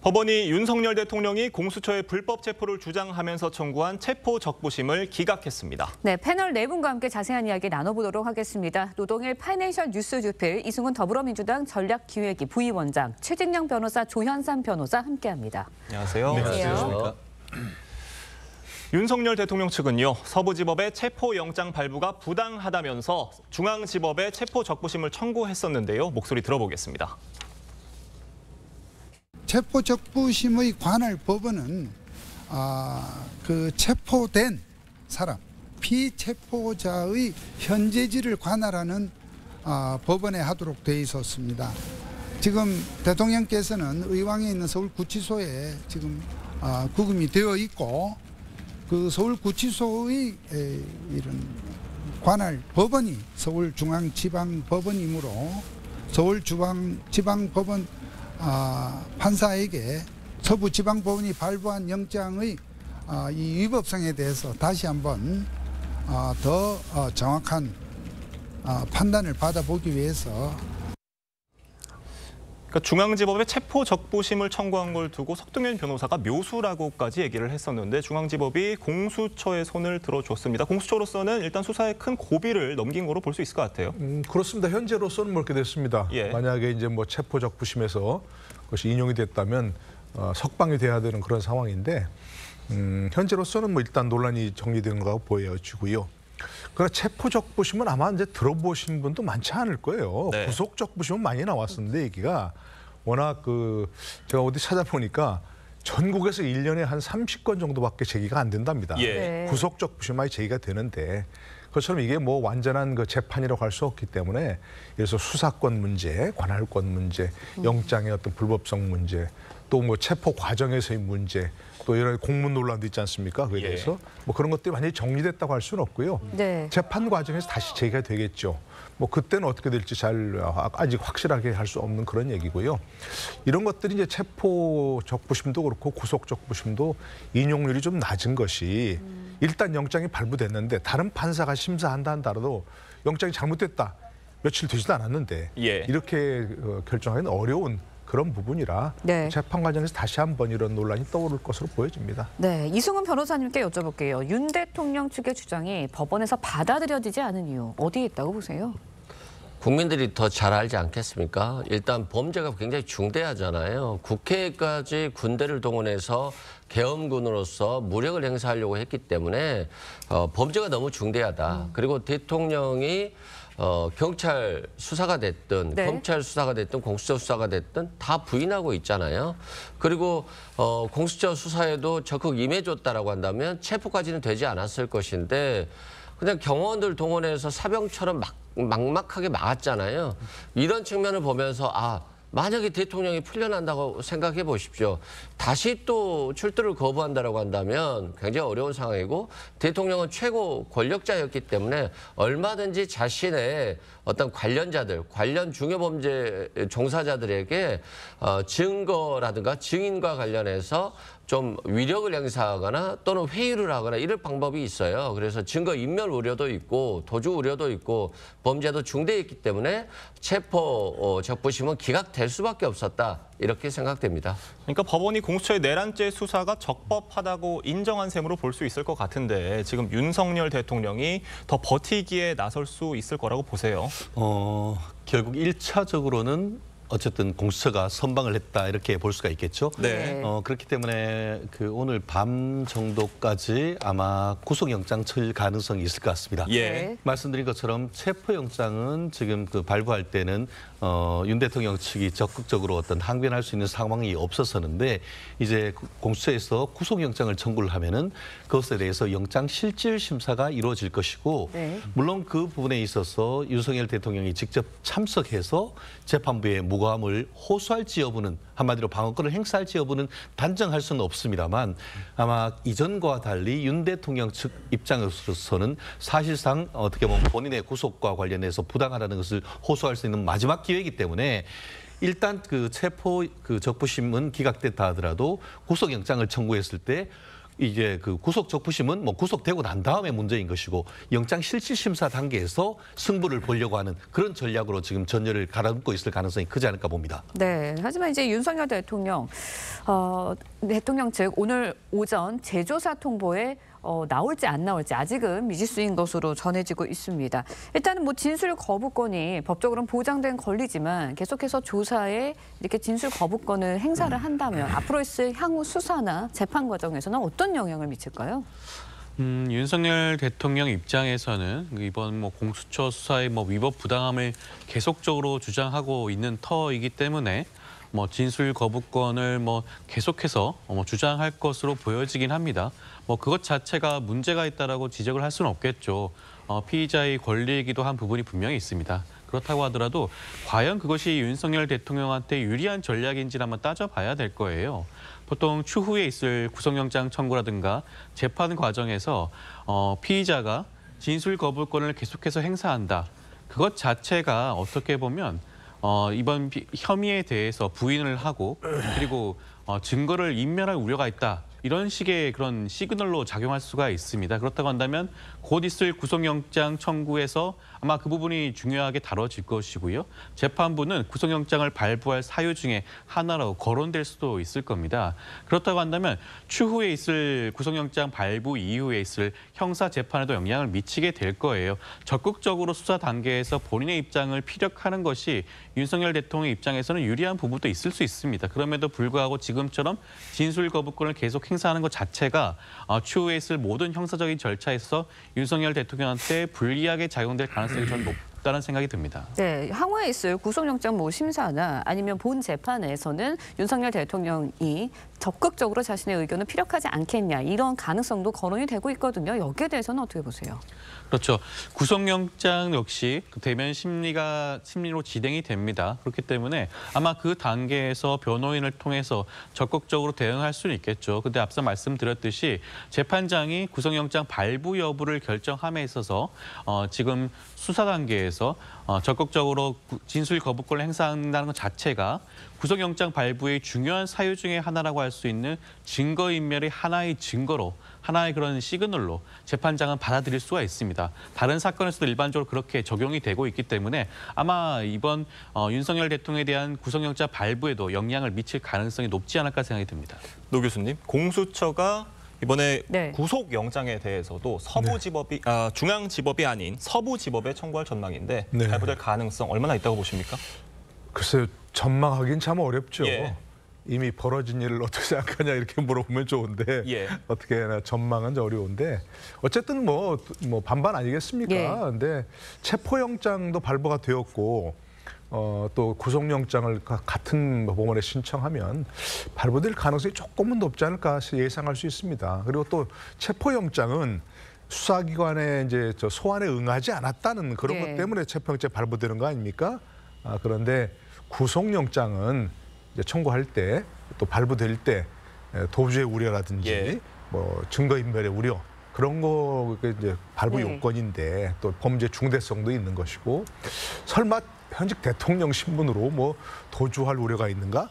법원이 윤석열 대통령이 공수처의 불법 체포를 주장하면서 청구한 체포 적부심을 기각했습니다. 네, 패널 네 분과 함께 자세한 이야기 나눠보도록 하겠습니다. 노동일 파이낸셜 뉴스 주필 이승훈 더불어민주당 전략기획위 부위원장, 최진영 변호사, 조현삼 변호사 함께합니다. 안녕하세요. 네, 안녕하세요. 윤석열 대통령 측은요, 서부지법의 체포영장 발부가 부당하다면서 중앙지법에 체포 적부심을 청구했었는데요. 목소리 들어보겠습니다. 체포 적부심의 관할 법원은 그 체포된 사람, 피체포자의 현재지를 관할하는 법원에 하도록 돼 있었습니다. 지금 대통령께서는 의왕에 있는 서울구치소에 지금 구금이 되어 있고, 그 서울구치소의 이런 관할 법원이 서울중앙지방법원이므로 서울중앙지방법원 판사에게 서부지방법원이 발부한 영장의 이 위법성에 대해서 다시 한번 더 정확한 판단을 받아보기 위해서 그러니까 중앙지법에 체포 적부심을 청구한 걸 두고 석동현 변호사가 묘수라고까지 얘기를 했었는데 중앙지법이 공수처의 손을 들어줬습니다. 공수처로서는 일단 수사에 큰 고비를 넘긴 거로 볼 수 있을 것 같아요. 그렇습니다. 현재로서는 그렇게 됐습니다. 예. 만약에 이제 뭐 체포 적부심에서 그것이 인용이 됐다면 석방이 돼야 되는 그런 상황인데 현재로서는 뭐 일단 논란이 정리되는 거라고 보여지고요. 그러나 체포 적부심은 아마 이제 들어보신 분도 많지 않을 거예요. 네. 구속 적부심은 많이 나왔었는데 얘기가 워낙 제가 어디 찾아보니까 전국에서 1년에 한 30건 정도밖에 제기가 안 된답니다. 예. 네. 구속 적부심만이 제기가 되는데 그것처럼 이게 뭐 완전한 그 재판이라고 할 수 없기 때문에 그래서 수사권 문제, 관할권 문제, 영장의 어떤 불법성 문제, 또 뭐 체포 과정에서의 문제, 또 여러 공문 논란도 있지 않습니까? 그에 대해서 뭐 그런 것들이 완전히 정리됐다고 할 수는 없고요. 네. 재판 과정에서 다시 제기가 되겠죠. 뭐 그때는 어떻게 될지 아직 확실하게 할 수 없는 그런 얘기고요. 이런 것들이 이제 체포 적부심도 그렇고 구속 적부심도 인용률이 좀 낮은 것이 일단 영장이 발부됐는데 다른 판사가 심사한다 한다라도 영장이 잘못됐다. 며칠 되지도 않았는데 예. 이렇게 결정하기는 어려운 그런 부분이라 네. 재판 과정에서 다시 한번 이런 논란이 떠오를 것으로 보여집니다. 네, 이승훈 변호사님께 여쭤볼게요. 윤 대통령 측의 주장이 법원에서 받아들여지지 않은 이유 어디에 있다고 보세요? 국민들이 더 잘 알지 않겠습니까? 일단 범죄가 굉장히 중대하잖아요. 국회까지 군대를 동원해서 계엄군으로서 무력을 행사하려고 했기 때문에 범죄가 너무 중대하다. 그리고 대통령이 경찰 수사가 됐든 네. 검찰 수사가 됐든 공수처 수사가 됐든 다 부인하고 있잖아요. 그리고 공수처 수사에도 적극 임해줬다라고 한다면 체포까지는 되지 않았을 것인데 그냥 경호원들 동원해서 사병처럼 막막하게 막았잖아요. 이런 측면을 보면서 만약에 대통령이 풀려난다고 생각해 보십시오. 다시 또 출두를 거부한다라고 한다면 굉장히 어려운 상황이고 대통령은 최고 권력자였기 때문에 얼마든지 자신의 어떤 관련자들, 관련 중요범죄 종사자들에게 증거라든가 증인과 관련해서 좀 위력을 행사하거나 또는 회유를 하거나 이럴 방법이 있어요. 그래서 증거 인멸 우려도 있고 도주 우려도 있고 범죄도 중대했기 때문에 체포 적부심은 기각될 수밖에 없었다. 이렇게 생각됩니다. 그러니까 법원이 공수처의 내란죄 수사가 적법하다고 인정한 셈으로 볼 수 있을 것 같은데 지금 윤석열 대통령이 더 버티기에 나설 수 있을 거라고 보세요. 결국 1차적으로는 어쨌든 공수처가 선방을 했다 이렇게 볼 수가 있겠죠. 네. 그렇기 때문에 오늘 밤 정도까지 아마 구속영장 처리 가능성이 있을 것 같습니다. 예. 말씀드린 것처럼 체포영장은 지금 발부할 때는 윤 대통령 측이 적극적으로 어떤 항변할 수 있는 상황이 없었었는데 이제 공수처에서 구속영장을 청구를 하면은 그것에 대해서 영장 실질 심사가 이루어질 것이고 네. 물론 그 부분에 있어서 윤석열 대통령이 직접 참석해서 재판부에 무고함을 호소할지 여부는 한마디로 방어권을 행사할지 여부는 단정할 수는 없습니다만 아마 이전과 달리 윤 대통령 측 입장에서는 사실상 어떻게 보면 본인의 구속과 관련해서 부당하다는 것을 호소할 수 있는 마지막 기회이기 때문에 일단 체포 적부심은 기각됐다 하더라도 구속영장을 청구했을 때 이제 그 구속 적부심은 뭐 구속되고 난 다음에 문제인 것이고 영장 실질 심사 단계에서 승부를 보려고 하는 그런 전략으로 지금 전열을 가라앉고 있을 가능성이 크지 않을까 봅니다. 네, 하지만 이제 윤석열 대통령 대통령 측 오늘 오전 재조사 통보에 나올지 안 나올지 아직은 미지수인 것으로 전해지고 있습니다. 일단은 뭐 진술 거부권이 법적으로는 보장된 권리지만 계속해서 조사에 이렇게 진술 거부권을 행사를 한다면 앞으로 있을 향후 수사나 재판 과정에서는 어떤 영향을 미칠까요? 윤석열 대통령 입장에서는 이번 뭐 공수처 수사의 뭐 위법 부당함을 계속적으로 주장하고 있는 터이기 때문에 뭐 진술 거부권을 뭐 계속해서 주장할 것으로 보여지긴 합니다. 뭐 그것 자체가 문제가 있다라고 지적을 할 수는 없겠죠. 피의자의 권리이기도 한 부분이 분명히 있습니다. 그렇다고 하더라도 과연 그것이 윤석열 대통령한테 유리한 전략인지를 한번 따져봐야 될 거예요. 보통 추후에 있을 구속영장 청구라든가 재판 과정에서 피의자가 진술 거부권을 계속해서 행사한다. 그것 자체가 어떻게 보면 이번 혐의에 대해서 부인을 하고 그리고 증거를 인멸할 우려가 있다. 이런 식의 그런 시그널로 작용할 수가 있습니다. 그렇다고 한다면 곧 있을 구속영장 청구에서 아마 그 부분이 중요하게 다뤄질 것이고요. 재판부는 구속영장을 발부할 사유 중에 하나로 거론될 수도 있을 겁니다. 그렇다고 한다면 추후에 있을 구속영장 발부 이후에 있을 형사재판에도 영향을 미치게 될 거예요. 적극적으로 수사 단계에서 본인의 입장을 피력하는 것이 윤석열 대통령 입장에서는 유리한 부분도 있을 수 있습니다. 그럼에도 불구하고 지금처럼 진술 거부권을 계속 행사하는 것 자체가 추후에 있을 모든 형사적인 절차에서 윤석열 대통령한테 불리하게 작용될 가능성이 좀 높다는 생각이 듭니다. 네, 향후에 있을 구속영장 뭐 심사나 아니면 본 재판에서는 윤석열 대통령이 적극적으로 자신의 의견을 피력하지 않겠냐 이런 가능성도 거론이 되고 있거든요. 여기에 대해서는 어떻게 보세요? 그렇죠. 구속영장 역시 대면 심리로 진행이 됩니다. 그렇기 때문에 아마 그 단계에서 변호인을 통해서 적극적으로 대응할 수는 있겠죠. 근데 앞서 말씀드렸듯이 재판장이 구속영장 발부 여부를 결정함에 있어서 지금 수사 단계에서 적극적으로 진술 거부권을 행사한다는 것 자체가 구속영장 발부의 중요한 사유 중에 하나라고 할 수 있는 증거인멸의 하나의 증거로 하나의 그런 시그널로 재판장은 받아들일 수가 있습니다. 다른 사건에서도 일반적으로 그렇게 적용이 되고 있기 때문에 아마 이번 윤석열 대통령에 대한 구속영장 발부에도 영향을 미칠 가능성이 높지 않을까 생각이 듭니다. 노 교수님, 공수처가 이번에 네. 구속영장에 대해서도 서부지법이 중앙지법이 아닌 서부지법에 청구할 전망인데 네. 발부될 가능성 얼마나 있다고 보십니까? 글쎄요, 전망하기는 참 어렵죠. 예. 이미 벌어진 일을 어떻게 생각하냐 이렇게 물어보면 좋은데 예. 어떻게 전망은 어려운데 어쨌든 뭐 반반 아니겠습니까? 예. 근데 체포영장도 발부가 되었고 또 구속영장을 같은 법원에 신청하면 발부될 가능성이 조금은 높지 않을까 예상할 수 있습니다. 그리고 또 체포영장은 수사기관의 이제 소환에 응하지 않았다는 그런 예. 것 때문에 체포영장 발부되는 거 아닙니까? 그런데 구속영장은 이제 청구할 때 또 발부될 때 도주의 우려라든지 예. 뭐 증거인멸의 우려 그런 거 이제 발부 네. 요건인데 또 범죄 중대성도 있는 것이고 설마 현직 대통령 신분으로 뭐 도주할 우려가 있는가?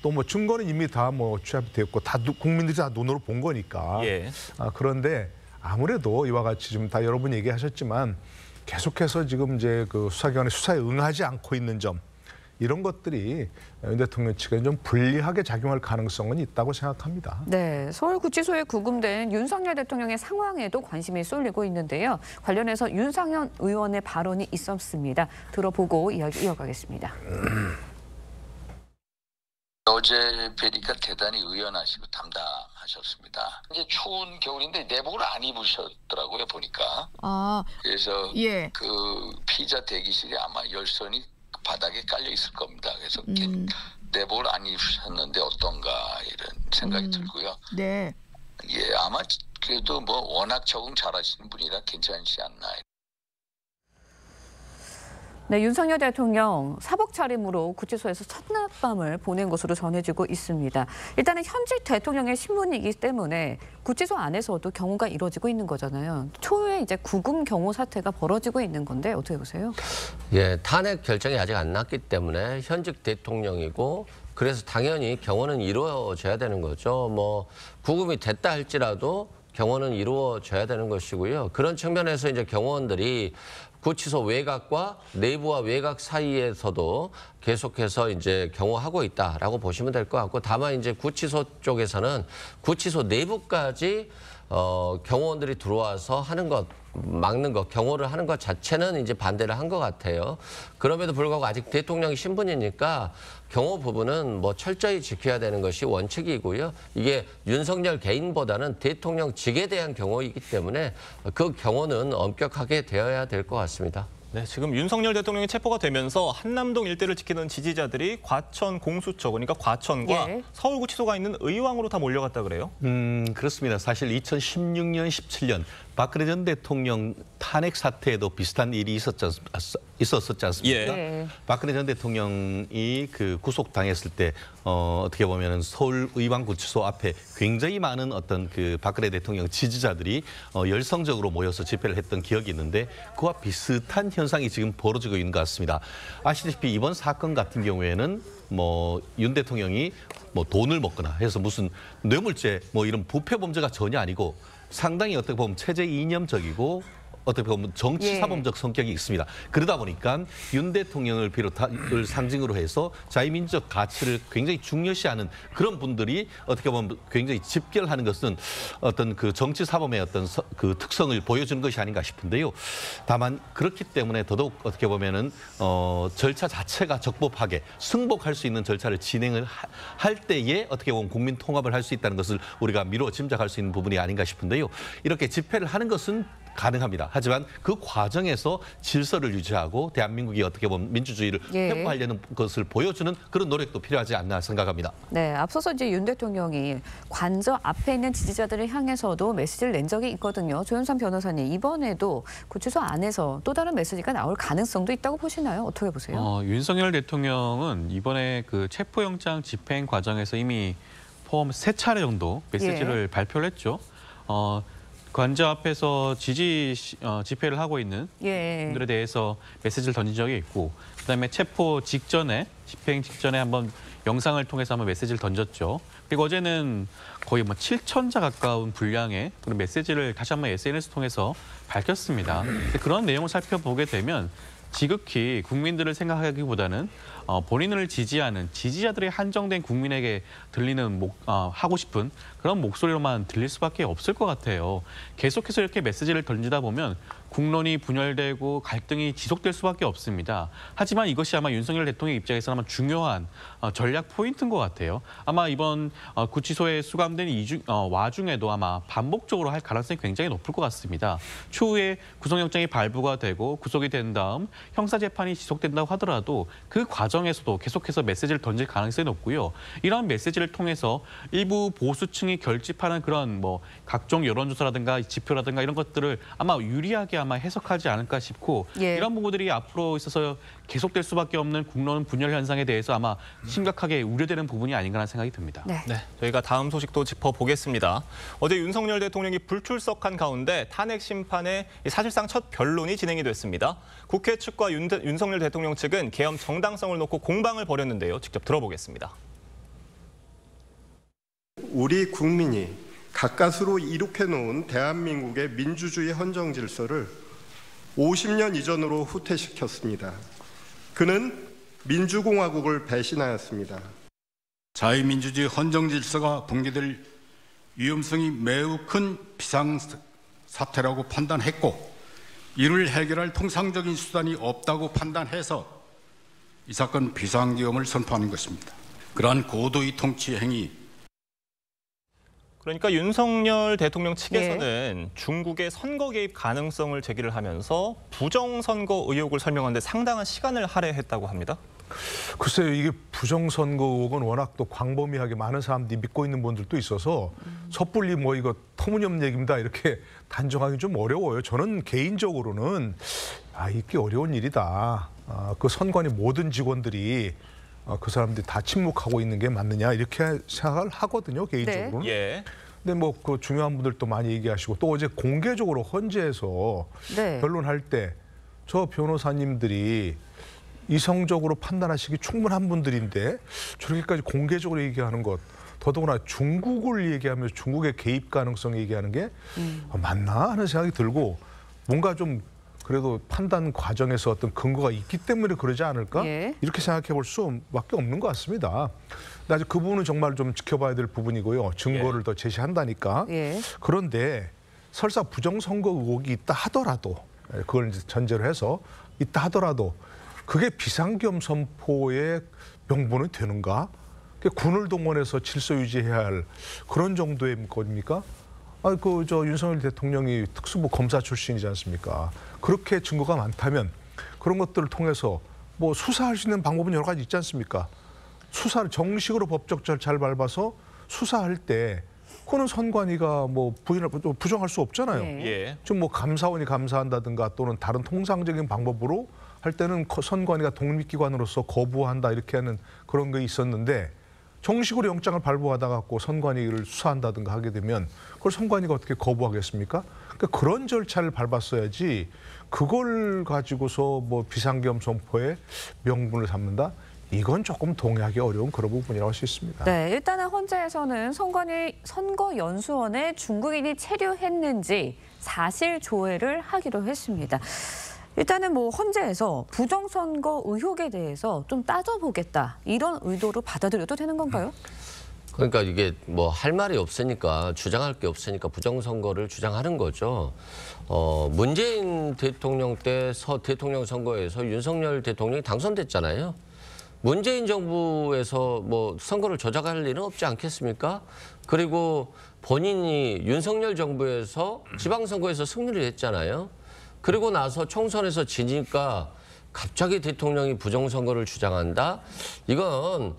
또 뭐 증거는 이미 다 뭐 취합되었고 다 국민들이 다 눈으로 본 거니까. 예. 그런데 아무래도 이와 같이 지금 다 여러분 얘기하셨지만 계속해서 지금 이제 그 수사기관의 수사에 응하지 않고 있는 점. 이런 것들이 윤 대통령 측에 좀 불리하게 작용할 가능성은 있다고 생각합니다. 네, 서울구치소에 구금된 윤석열 대통령의 상황에도 관심이 쏠리고 있는데요. 관련해서 윤상현 의원의 발언이 있었습니다. 들어보고 이야기 이어가겠습니다. 어제 뵈니까 대단히 의연하시고 담담하셨습니다. 이제 추운 겨울인데 내복을 안 입으셨더라고요, 보니까. 그래서 예. 그 피의자 대기실에 아마 열선이 바닥에 깔려 있을 겁니다. 그래서 내복을 안 입으셨는데 어떤가 이런 생각이 들고요. 네. 예, 아마 그래도 뭐 워낙 적응 잘하시는 분이라 괜찮지 않나. 네, 윤석열 대통령 사복 차림으로 구치소에서 첫날밤을 보낸 것으로 전해지고 있습니다. 일단은 현직 대통령의 신분이기 때문에 구치소 안에서도 경호가 이루어지고 있는 거잖아요. 초유의 이제 구금 경호 사태가 벌어지고 있는 건데 어떻게 보세요? 예, 탄핵 결정이 아직 안 났기 때문에 현직 대통령이고 그래서 당연히 경호는 이루어져야 되는 거죠. 뭐 구금이 됐다 할지라도 경호는 이루어져야 되는 것이고요. 그런 측면에서 이제 경호원들이 구치소 외곽과 내부와 외곽 사이에서도 계속해서 이제 경호하고 있다라고 보시면 될 것 같고, 다만 이제 구치소 쪽에서는 구치소 내부까지 경호원들이 들어와서 하는 것, 막는 것, 경호를 하는 것 자체는 이제 반대를 한 것 같아요. 그럼에도 불구하고 아직 대통령이 신분이니까 경호 부분은 뭐 철저히 지켜야 되는 것이 원칙이고요. 이게 윤석열 개인보다는 대통령직에 대한 경호이기 때문에 그 경호는 엄격하게 되어야 될 것 같습니다. 네, 지금 윤석열 대통령이 체포가 되면서 한남동 일대를 지키던 지지자들이 과천 공수처, 그러니까 과천과 예. 서울구치소가 있는 의왕으로 다 몰려갔다 그래요? 그렇습니다. 사실 2016년, 17년 박근혜 전 대통령 탄핵 사태에도 비슷한 일이 있었었지 않습니까? 예. 박근혜 전 대통령이 그 구속당했을 때 어떻게 보면은 서울 의왕구치소 앞에 굉장히 많은 어떤 그 박근혜 대통령 지지자들이 열성적으로 모여서 집회를 했던 기억이 있는데, 그와 비슷한 현상이 지금 벌어지고 있는 것 같습니다. 아시다시피 이번 사건 같은 경우에는 뭐 윤 대통령이 뭐 돈을 먹거나 해서 무슨 뇌물죄 뭐 이런 부패 범죄가 전혀 아니고 상당히 어떻게 보면 체제 이념적이고 어떻게 보면 정치사범적 성격이 있습니다. 그러다 보니까 윤 대통령을 비롯한 상징으로 해서 자유민주적 가치를 굉장히 중요시하는 그런 분들이 어떻게 보면 굉장히 집결하는 것은 어떤 그 정치사범의 어떤 그 특성을 보여주는 것이 아닌가 싶은데요. 다만 그렇기 때문에 더더욱 어떻게 보면은 절차 자체가 적법하게 승복할 수 있는 절차를 진행을 할 때에 어떻게 보면 국민 통합을 할 수 있다는 것을 우리가 미루어 짐작할 수 있는 부분이 아닌가 싶은데요. 이렇게 집회를 하는 것은 가능합니다. 하지만 그 과정에서 질서를 유지하고 대한민국이 어떻게 보면 민주주의를 예. 회복하려는 것을 보여주는 그런 노력도 필요하지 않나 생각합니다. 네, 앞서서 이제 윤 대통령이 관저 앞에 있는 지지자들을 향해서도 메시지를 낸 적이 있거든요. 조윤선 변호사님, 이번에도 구치소 안에서 또 다른 메시지가 나올 가능성도 있다고 보시나요? 어떻게 보세요? 윤석열 대통령은 이번에 그 체포영장 집행 과정에서 이미 포함 3차례 정도 메시지를 발표를 했죠. 관저 앞에서 집회를 하고 있는 예. 분들에 대해서 메시지를 던진 적이 있고, 그다음에 체포 직전에, 집행 직전에 한번 영상을 통해서 한번 메시지를 던졌죠. 그리고 어제는 거의 뭐 7,000자 가까운 분량의 그런 메시지를 다시 한번 SNS 통해서 밝혔습니다. 그런 내용을 살펴보게 되면 지극히 국민들을 생각하기보다는 본인을 지지하는 지지자들의 한정된 국민에게 들리는 하고 싶은 그런 목소리로만 들릴 수밖에 없을 것 같아요. 계속해서 이렇게 메시지를 던지다 보면 국론이 분열되고 갈등이 지속될 수밖에 없습니다. 하지만 이것이 아마 윤석열 대통령 입장에서는 아마 중요한 전략 포인트인 것 같아요. 아마 이번 구치소에 수감된 와중에도 아마 반복적으로 할 가능성이 굉장히 높을 것 같습니다. 추후에 구속영장이 발부가 되고 구속이 된 다음 형사재판이 지속된다고 하더라도 그 과정에서도 계속해서 메시지를 던질 가능성이 높고요. 이런 메시지를 통해서 일부 보수층이 결집하는 그런 뭐 각종 여론조사라든가 지표라든가 이런 것들을 아마 유리하게 아마 해석하지 않을까 싶고, 예. 이런 부분들이 앞으로 있어서 계속될 수밖에 없는 국론 분열 현상에 대해서 아마 심각하게 우려되는 부분이 아닌가 하는 생각이 듭니다. 네. 네, 저희가 다음 소식도 짚어보겠습니다. 어제 윤석열 대통령이 불출석한 가운데 탄핵 심판의 사실상 첫 변론이 진행이 됐습니다. 국회 측과 윤석열 대통령 측은 계엄 정당성을 놓고 공방을 벌였는데요. 직접 들어보겠습니다. 우리 국민이 가까스로 이룩해놓은 대한민국의 민주주의 헌정 질서를 50년 이전으로 후퇴시켰습니다. 그는 민주공화국을 배신하였습니다. 자유민주주의 헌정 질서가 붕괴될 위험성이 매우 큰 비상사태라고 판단했고, 이를 해결할 통상적인 수단이 없다고 판단해서 이 사건 비상계엄을 선포하는 것입니다. 그러한 고도의 통치 행위, 그러니까 윤석열 대통령 측에서는 중국의 선거 개입 가능성을 제기를 하면서 부정선거 의혹을 설명하는데 상당한 시간을 할애했다고 합니다. 글쎄요, 이게 부정선거 의혹은 워낙 또 광범위하게 많은 사람들이 믿고 있는 분들도 있어서 섣불리 뭐 이거 터무니없는 얘기입니다 이렇게 단정하기 좀 어려워요. 저는 개인적으로는 이게 어려운 일이다. 그 선관위 모든 직원들이 그 사람들이 다 침묵하고 있는 게 맞느냐 이렇게 생각을 하거든요, 개인적으로는. 네. 예. 근데 뭐 그 중요한 분들도 많이 얘기하시고, 또 어제 공개적으로 헌재에서 네. 변론할 때 저 변호사님들이 이성적으로 판단하시기 충분한 분들인데 저렇게까지 공개적으로 얘기하는 것, 더더구나 중국을 얘기하면서 중국의 개입 가능성 얘기하는 게 맞나 하는 생각이 들고, 뭔가 좀 그래도 판단 과정에서 어떤 근거가 있기 때문에 그러지 않을까? 예. 이렇게 생각해 볼 수밖에 없는 것 같습니다. 근데 아직 그 부분은 정말 좀 지켜봐야 될 부분이고요. 증거를 더 제시한다니까. 예. 그런데 설사 부정선거 의혹이 있다 하더라도, 그걸 이제 전제로 해서 있다 하더라도 그게 비상계엄 선포의 명분이 되는가? 군을 동원해서 질서 유지해야 할 그런 정도의 겁니까? 윤석열 대통령이 특수부 검사 출신이지 않습니까? 그렇게 증거가 많다면 그런 것들을 통해서 뭐 수사할 수 있는 방법은 여러 가지 있지 않습니까? 수사를 정식으로 법적 절차를 밟아서 수사할 때 그거는 선관위가 뭐 부정할 수 없잖아요. 네. 좀 뭐 감사원이 감사한다든가 또는 다른 통상적인 방법으로 할 때는 선관위가 독립기관으로서 거부한다 이렇게 하는 그런 게 있었는데, 정식으로 영장을 발부하다 갖고 선관위를 수사한다든가 하게 되면 그걸 선관위가 어떻게 거부하겠습니까? 그러니까 그런 절차를 밟았어야지 그걸 가지고서 뭐 비상계엄 선포의 명분을 삼는다? 이건 조금 동의하기 어려운 그런 부분이라고 할 수 있습니다. 네, 일단은 헌재에서는 선거연수원에 중국인이 체류했는지 사실 조회를 하기로 했습니다. 일단은 뭐 헌재에서 부정선거 의혹에 대해서 좀 따져보겠다, 이런 의도로 받아들여도 되는 건가요? 그러니까 이게 뭐 할 말이 없으니까, 주장할 게 없으니까 부정선거를 주장하는 거죠. 문재인 대통령 때 대통령 선거에서 윤석열 대통령이 당선됐잖아요. 문재인 정부에서 뭐 선거를 조작할 일은 없지 않겠습니까? 그리고 본인이 윤석열 정부에서 지방선거에서 승리를 했잖아요. 그리고 나서 총선에서 지니까 갑자기 대통령이 부정선거를 주장한다? 이건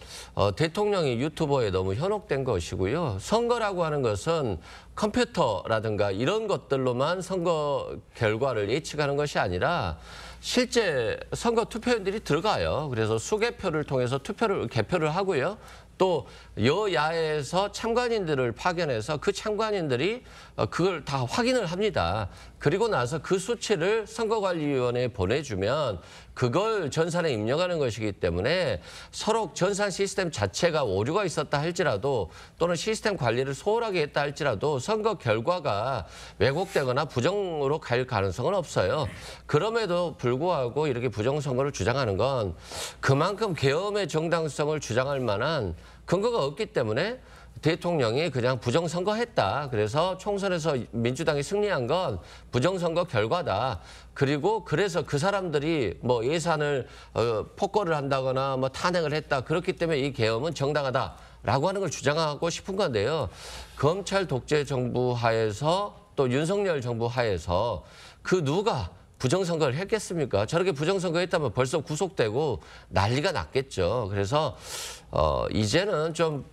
대통령이 유튜버에 너무 현혹된 것이고요. 선거라고 하는 것은 컴퓨터라든가 이런 것들로만 선거 결과를 예측하는 것이 아니라 실제 선거 투표인들이 들어가요. 그래서 수개표를 통해서 개표를 하고요. 또 여야에서 참관인들을 파견해서 그 참관인들이 그걸 다 확인을 합니다. 그리고 나서 그 수치를 선거관리위원회에 보내주면 그걸 전산에 입력하는 것이기 때문에 서로 전산 시스템 자체가 오류가 있었다 할지라도 또는 시스템 관리를 소홀하게 했다 할지라도 선거 결과가 왜곡되거나 부정으로 갈 가능성은 없어요. 그럼에도 불구하고 이렇게 부정선거를 주장하는 건 그만큼 계엄의 정당성을 주장할 만한 근거가 없기 때문에 대통령이 그냥 부정선거했다. 그래서 총선에서 민주당이 승리한 건 부정선거 결과다. 그리고 그래서 그 사람들이 뭐 예산을 폭거를 한다거나 뭐 탄핵을 했다. 그렇기 때문에 이 계엄은 정당하다라고 하는 걸 주장하고 싶은 건데요. 검찰 독재 정부 하에서 또 윤석열 정부 하에서 그 누가 부정선거를 했겠습니까? 저렇게 부정선거 했다면 벌써 구속되고 난리가 났겠죠. 그래서 이제는 좀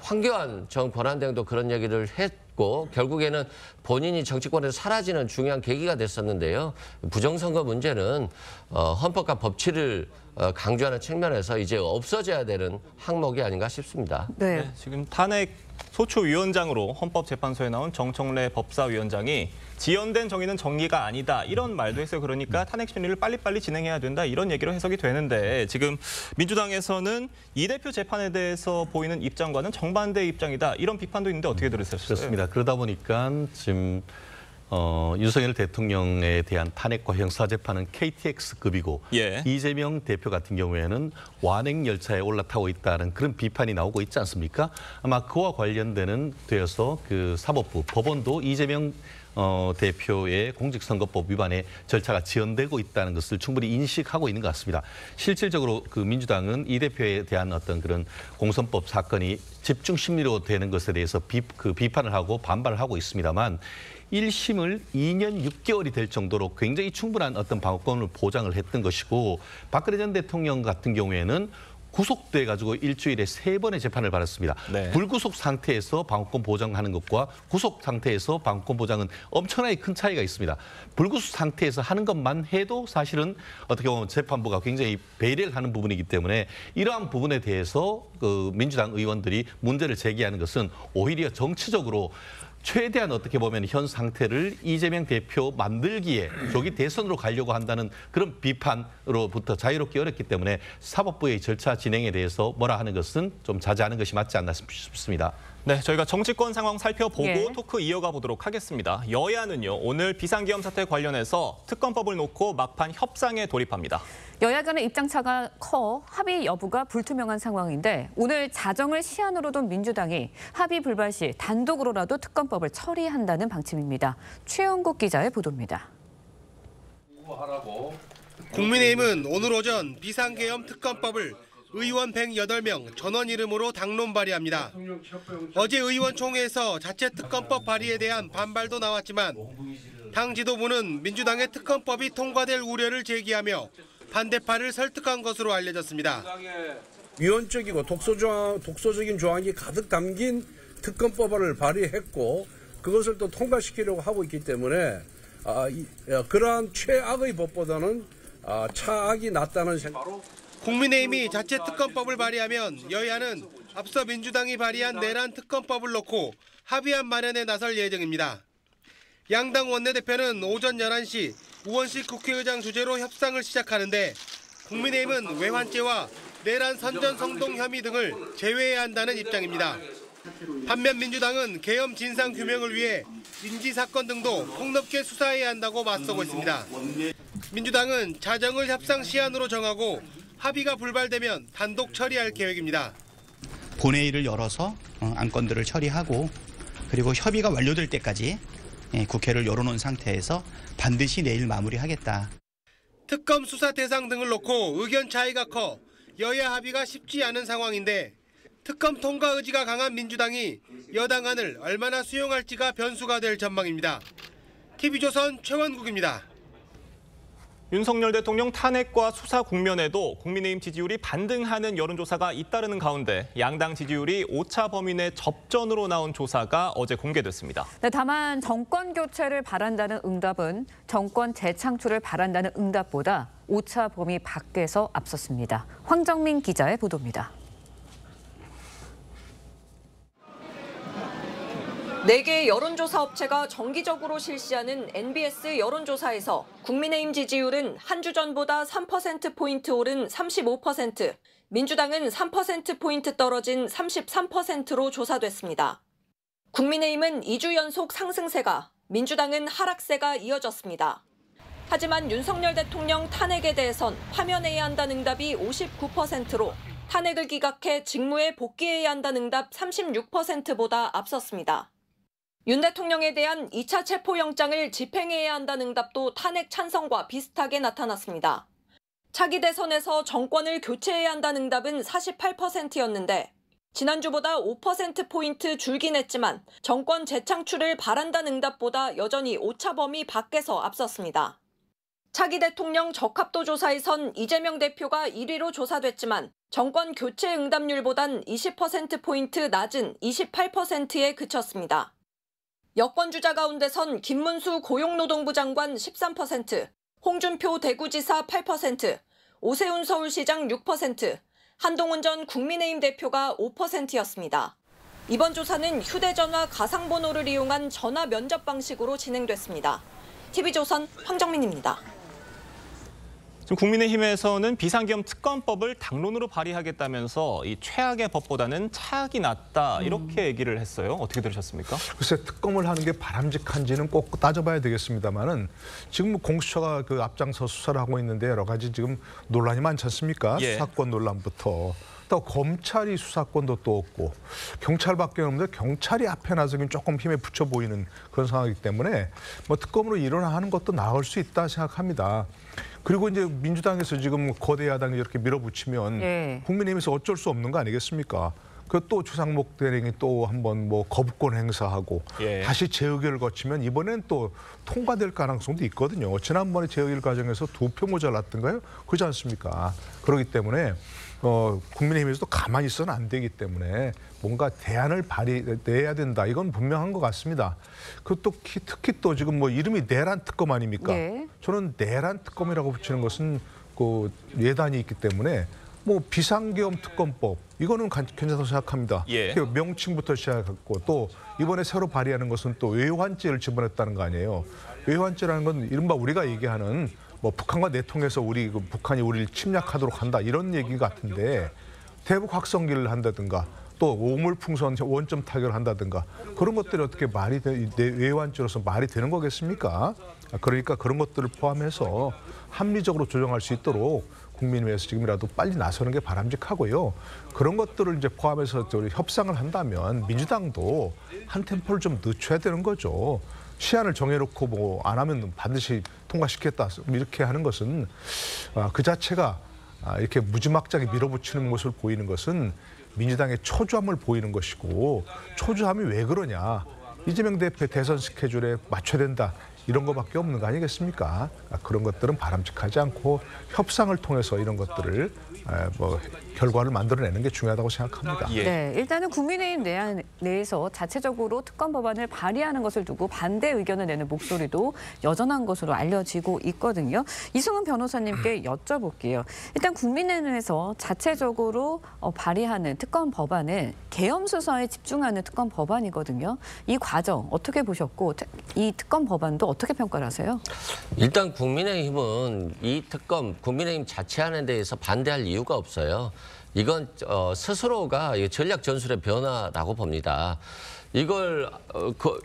황교안 전 권한대행도 그런 얘기를 했고 결국에는 본인이 정치권에서 사라지는 중요한 계기가 됐었는데요. 부정선거 문제는 헌법과 법치를 강조하는 측면에서 이제 없어져야 되는 항목이 아닌가 싶습니다. 네. 지금 탄핵 소추위원장으로 헌법재판소에 나온 정청래 법사위원장이 지연된 정의는 정의가 아니다 이런 말도 했어요. 그러니까 탄핵 심리를 빨리빨리 진행해야 된다 이런 얘기로 해석이 되는데 지금 민주당에서는 이 대표 재판에 대해서 보이는 입장과는 정반대의 입장이다 이런 비판도 있는데 어떻게 들으셨어요? 그렇습니다. 그러다 보니까 지금 윤석열 대통령에 대한 탄핵과 형사재판은 KTX급이고 예. 이재명 대표 같은 경우에는 완행 열차에 올라타고 있다는 그런 비판이 나오고 있지 않습니까? 아마 그와 관련되는 되어서 그 사법부, 법원도 이재명 대표의 공직선거법 위반의 절차가 지연되고 있다는 것을 충분히 인식하고 있는 것 같습니다. 실질적으로 그 민주당은 이 대표에 대한 어떤 그런 공선법 사건이 집중 심리로 되는 것에 대해서 비판을 하고 반발을 하고 있습니다만 1심을 2년 6개월이 될 정도로 굉장히 충분한 어떤 방어권을 보장을 했던 것이고 박근혜 전 대통령 같은 경우에는 구속돼 가지고 일주일에 3번의 재판을 받았습니다. 네. 불구속 상태에서 방어권 보장하는 것과 구속 상태에서 방어권 보장은 엄청나게 큰 차이가 있습니다. 불구속 상태에서 하는 것만 해도 사실은 어떻게 보면 재판부가 굉장히 배려를 하는 부분이기 때문에 이러한 부분에 대해서 그 민주당 의원들이 문제를 제기하는 것은 오히려 정치적으로 최대한 어떻게 보면 현 상태를 이재명 대표 만들기에 조기 대선으로 가려고 한다는 그런 비판으로부터 자유롭기 어렵기 때문에 사법부의 절차 진행에 대해서 뭐라 하는 것은 좀 자제하는 것이 맞지 않나 싶습니다. 네, 저희가 정치권 상황 살펴보고 예. 토크 이어가 보도록 하겠습니다. 여야는요, 오늘 비상계엄 사태 관련해서 특검법을 놓고 막판 협상에 돌입합니다. 여야 간의 입장차가 커 합의 여부가 불투명한 상황인데 오늘 자정을 시한으로 둔 민주당이 합의 불발 시 단독으로라도 특검법을 처리한다는 방침입니다. 최영국 기자의 보도입니다. 국민의힘은 오늘 오전 비상계엄 특검법을 의원 108명 전원 이름으로 당론 발의합니다. 어제 의원총회에서 자체 특검법 발의에 대한 반발도 나왔지만 당 지도부는 민주당의 특검법이 통과될 우려를 제기하며 반대파를 설득한 것으로 알려졌습니다. 위헌적이고 독소적인 조항이 가득 담긴 특검법을 발의했고 그것을 또 통과시키려고 하고 있기 때문에 그러한 최악의 법보다는 차악이 낫다는 생각. 국민의힘이 자체 특검법을 발의하면 여야는 앞서 민주당이 발의한 내란 특검법을 놓고 합의안 마련에 나설 예정입니다. 양당 원내대표는 오전 11시 우원식 국회의장 주재로 협상을 시작하는데 국민의힘은 외환죄와 내란 선전성동 혐의 등을 제외해야 한다는 입장입니다. 반면 민주당은 계엄 진상 규명을 위해 인지 사건 등도 폭넓게 수사해야 한다고 맞서고 있습니다. 민주당은 자정을 협상 시한으로 정하고 합의가 불발되면 단독 처리할 계획입니다. 본회의를 열어서 안건들을 처리하고 그리고 협의가 완료될 때까지 국회를 열어놓은 상태에서 반드시 내일 마무리하겠다. 특검 수사 대상 등을 놓고 의견 차이가 커 여야 합의가 쉽지 않은 상황인데 특검 통과 의지가 강한 민주당이 여당안을 얼마나 수용할지가 변수가 될 전망입니다. TV조선 최원국입니다. 윤석열 대통령 탄핵과 수사 국면에도 국민의힘 지지율이 반등하는 여론조사가 잇따르는 가운데 양당 지지율이 오차 범위 내 접전으로 나온 조사가 어제 공개됐습니다. 네, 다만 정권 교체를 바란다는 응답은 정권 재창출을 바란다는 응답보다 오차 범위 밖에서 앞섰습니다. 황정민 기자의 보도입니다. 4개의 여론조사 업체가 정기적으로 실시하는 NBS 여론조사에서 국민의힘 지지율은 한 주 전보다 3%포인트 오른 35%, 민주당은 3%포인트 떨어진 33%로 조사됐습니다. 국민의힘은 2주 연속 상승세가, 민주당은 하락세가 이어졌습니다. 하지만 윤석열 대통령 탄핵에 대해선 파면해야 한다는 응답이 59%로 탄핵을 기각해 직무에 복귀해야 한다는 응답 36%보다 앞섰습니다. 윤 대통령에 대한 2차 체포영장을 집행해야 한다는 응답도 탄핵 찬성과 비슷하게 나타났습니다. 차기 대선에서 정권을 교체해야 한다는 응답은 48%였는데 지난주보다 5%포인트 줄긴 했지만 정권 재창출을 바란다는 응답보다 여전히 오차 범위 밖에서 앞섰습니다. 차기 대통령 적합도 조사에선 이재명 대표가 1위로 조사됐지만 정권 교체 응답률보단 20%포인트 낮은 28%에 그쳤습니다. 여권 주자 가운데선 김문수 고용노동부 장관 13%, 홍준표 대구지사 8%, 오세훈 서울시장 6%, 한동훈 전 국민의힘 대표가 5%였습니다. 이번 조사는 휴대전화 가상번호를 이용한 전화 면접 방식으로 진행됐습니다. TV조선 황정민입니다. 지금 국민의힘에서는 비상계엄 특검법을 당론으로 발의하겠다면서 이 최악의 법보다는 차악이 낫다 이렇게 얘기를 했어요. 어떻게 들으셨습니까? 글쎄 특검을 하는 게 바람직한지는 꼭 따져봐야 되겠습니다만은 지금 뭐 공수처가 그 앞장서 수사를 하고 있는데 여러 가지 지금 논란이 많지 않습니까? 예. 수사권 논란부터. 또 검찰이 수사권도 또 없고 경찰밖에 없는데 경찰이 앞에 나서긴 조금 힘에 붙여 보이는 그런 상황이기 때문에 뭐 특검으로 일어나는 것도 나을 수 있다 생각합니다. 그리고 이제 민주당에서 지금 거대 야당이 이렇게 밀어붙이면 국민의힘에서 어쩔 수 없는 거 아니겠습니까? 그 또 최상목 대행이 또 한번 뭐 거부권 행사하고 다시 재의결을 거치면 이번엔 또 통과될 가능성도 있거든요. 지난번에 재의결 과정에서 2표 모자랐던가요? 그렇지 않습니까? 그렇기 때문에 국민의힘에서도 가만히 있어는 안 되기 때문에 뭔가 대안을 내야 된다. 이건 분명한 것 같습니다. 그것도 특히 또 지금 뭐 이름이 내란 특검 아닙니까? 저는 내란 특검이라고 붙이는 것은 그 예단이 있기 때문에 뭐 비상계엄 특검법 이거는 괜찮다고 생각합니다. 예. 명칭부터 시작했고 또 이번에 새로 발의하는 것은 또 외환죄를 집어넣었다는 거 아니에요. 외환죄라는 건 이른바 우리가 얘기하는 뭐 북한과 내통해서 북한이 우리를 침략하도록 한다 이런 얘기 같은데 대북 확성기를 한다든가 또 오물풍선 원점 타결을 한다든가 그런 것들이 어떻게 외환죄로서 말이 되는 거겠습니까? 그러니까 그런 것들을 포함해서 합리적으로 조정할 수 있도록 국민의회에서 지금이라도 빨리 나서는 게 바람직하고요. 그런 것들을 이제 포함해서 협상을 한다면 민주당도 한 템포를 좀 늦춰야 되는 거죠. 시한을 정해놓고 뭐 안 하면 반드시 통과시켰다 이렇게 하는 것은 그 자체가 이렇게 무지막지하게 밀어붙이는 모습을 보이는 것은 민주당의 초조함을 보이는 것이고 초조함이 왜 그러냐. 이재명 대표 대선 스케줄에 맞춰야 된다. 이런 거밖에 없는 거 아니겠습니까? 그런 것들은 바람직하지 않고 협상을 통해서 이런 것들을 뭐 결과를 만들어내는 게 중요하다고 생각합니다. 예. 네, 일단은 국민의힘 내에서 자체적으로 특검 법안을 발의하는 것을 두고 반대 의견을 내는 목소리도 여전한 것으로 알려지고 있거든요. 이승훈 변호사님께 여쭤볼게요. 일단 국민의힘에서 자체적으로 발의하는 특검 법안은 계엄 수사에 집중하는 특검 법안이거든요. 이 과정 어떻게 보셨고 이 특검 법안도 어떻게 평가를 하세요? 일단 국민의힘은 이 특검 국민의힘 자체하는 데에서 반대할 이유가 없어요. 이건 스스로가 전략 전술의 변화라고 봅니다. 이걸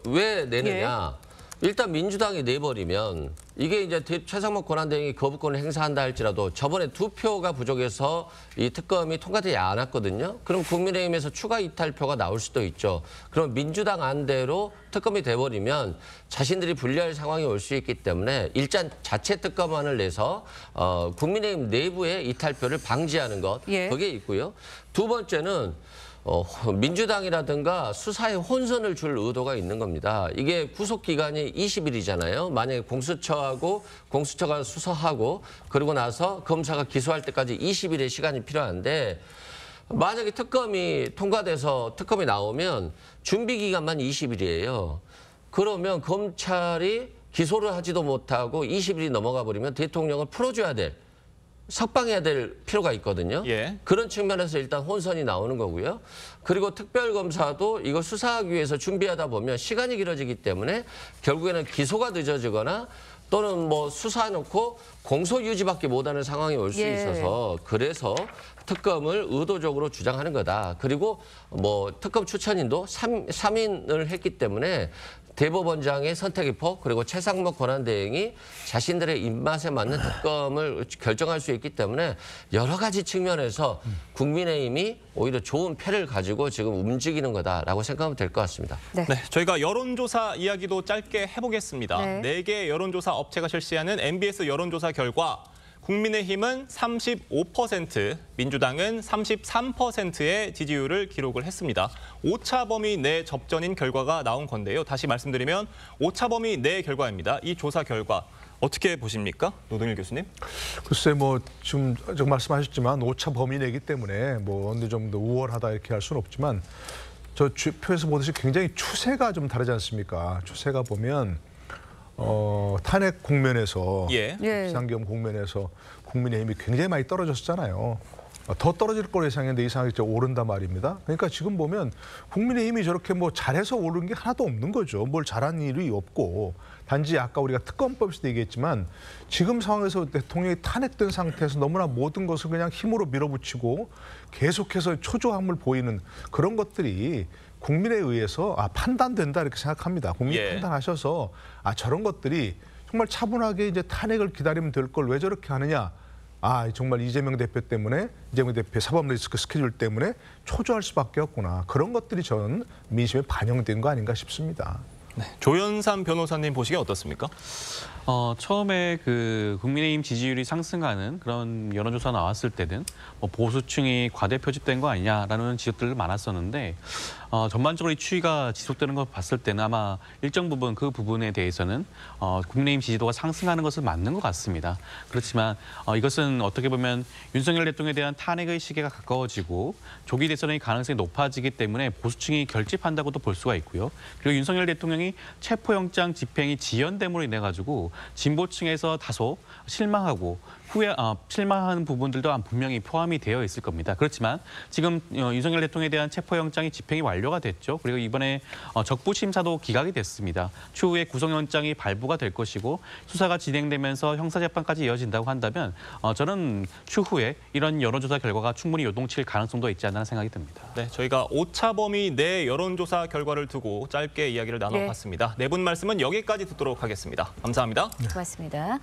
왜 내느냐? 일단 민주당이 내버리면 이게 이제 최상목 권한대행이 거부권을 행사한다 할지라도 저번에 2표가 부족해서 이 특검이 통과되지 않았거든요. 그럼 국민의힘에서 추가 이탈표가 나올 수도 있죠. 그럼 민주당 안대로 특검이 돼버리면 자신들이 불리할 상황이 올 수 있기 때문에 일단 자체 특검안을 내서 국민의힘 내부의 이탈표를 방지하는 것, 그게 있고요. 두 번째는 민주당이라든가 수사에 혼선을 줄 의도가 있는 겁니다. 이게 구속 기간이 20일이잖아요. 만약에 공수처가 수사하고 그러고 나서 검사가 기소할 때까지 20일의 시간이 필요한데 만약에 특검이 통과돼서 특검이 나오면 준비 기간만 20일이에요. 그러면 검찰이 기소를 하지도 못하고 20일이 넘어가 버리면 대통령을 풀어줘야 될 석방해야 될 필요가 있거든요. 그런 측면에서 일단 혼선이 나오는 거고요. 그리고 특별검사도 이거 수사하기 위해서 준비하다 보면 시간이 길어지기 때문에 결국에는 기소가 늦어지거나 또는 뭐 수사해놓고 공소 유지밖에 못하는 상황이 올 수 있어서 그래서 특검을 의도적으로 주장하는 거다. 그리고 뭐 특검 추천인도 3인을 했기 때문에 대법원장의 선택의 폭 그리고 최상목 권한대행이 자신들의 입맛에 맞는 특검을 결정할 수 있기 때문에 여러 가지 측면에서 국민의힘이 오히려 좋은 패를 가지고 지금 움직이는 거다라고 생각하면 될 것 같습니다. 네, 저희가 여론조사 이야기도 짧게 해보겠습니다. 4개 여론조사 업체가 실시하는 MBS 여론조사 결과 국민의힘은 35%, 민주당은 33%의 지지율을 기록을 했습니다. 오차 범위 내 접전인 결과가 나온 건데요. 다시 말씀드리면 오차 범위 내 결과입니다. 이 조사 결과 어떻게 보십니까? 노동일 교수님? 글쎄 뭐 지금 말씀하셨지만 오차 범위 내기 때문에 뭐 어느 정도 우월하다 이렇게 할 수는 없지만 저 표에서 보듯이 굉장히 추세가 좀 다르지 않습니까? 추세가 보면 탄핵 국면에서 비상계엄 국면에서 국민의힘이 굉장히 많이 떨어졌잖아요. 더 떨어질 거로 예상했는데 이 상황이 오른단 말입니다. 그러니까 지금 보면 국민의힘이 저렇게 뭐 잘해서 오른 게 하나도 없는 거죠. 뭘 잘한 일이 없고 단지 아까 우리가 특검법에서도 얘기했지만 지금 상황에서 대통령이 탄핵된 상태에서 너무나 모든 것을 그냥 힘으로 밀어붙이고 계속해서 초조함을 보이는 그런 것들이 국민에 의해서 판단된다 이렇게 생각합니다. 국민이 판단하셔서 저런 것들이 정말 차분하게 이제 탄핵을 기다리면 될 걸 왜 저렇게 하느냐. 정말 이재명 대표 때문에 이재명 대표의 사법 리스크 스케줄 때문에 초조할 수밖에 없구나. 그런 것들이 전 민심에 반영된 거 아닌가 싶습니다. 네, 조현삼 변호사님 보시기에 어떻습니까? 처음에 그 국민의힘 지지율이 상승하는 그런 여론조사 나왔을 때는 뭐 보수층이 과대 표집된 거 아니냐라는 지적들이 많았었는데 전반적으로 이 추이가 지속되는 걸 봤을 때는 아마 일정 부분 그 부분에 대해서는 국민의힘 지지도가 상승하는 것은 맞는 것 같습니다. 그렇지만 이것은 어떻게 보면 윤석열 대통령에 대한 탄핵의 시기가 가까워지고 조기 대선의 가능성이 높아지기 때문에 보수층이 결집한다고도 볼 수가 있고요. 그리고 윤석열 대통령이 체포영장 집행이 지연됨으로 인해 가지고 진보층에서 다소 실망하고 실망하는 부분들도 분명히 포함이 되어 있을 겁니다. 그렇지만 지금 윤석열 대통령에 대한 체포영장이 집행이 완료가 됐죠. 그리고 이번에 적부심사도 기각이 됐습니다. 추후에 구속영장이 발부가 될 것이고 수사가 진행되면서 형사재판까지 이어진다고 한다면 저는 추후에 이런 여론조사 결과가 충분히 요동칠 가능성도 있지 않나 생각이 듭니다. 네, 저희가 오차범위 내 여론조사 결과를 두고 짧게 이야기를 나눠봤습니다. 네 분 말씀은 여기까지 듣도록 하겠습니다. 감사합니다. 고맙습니다.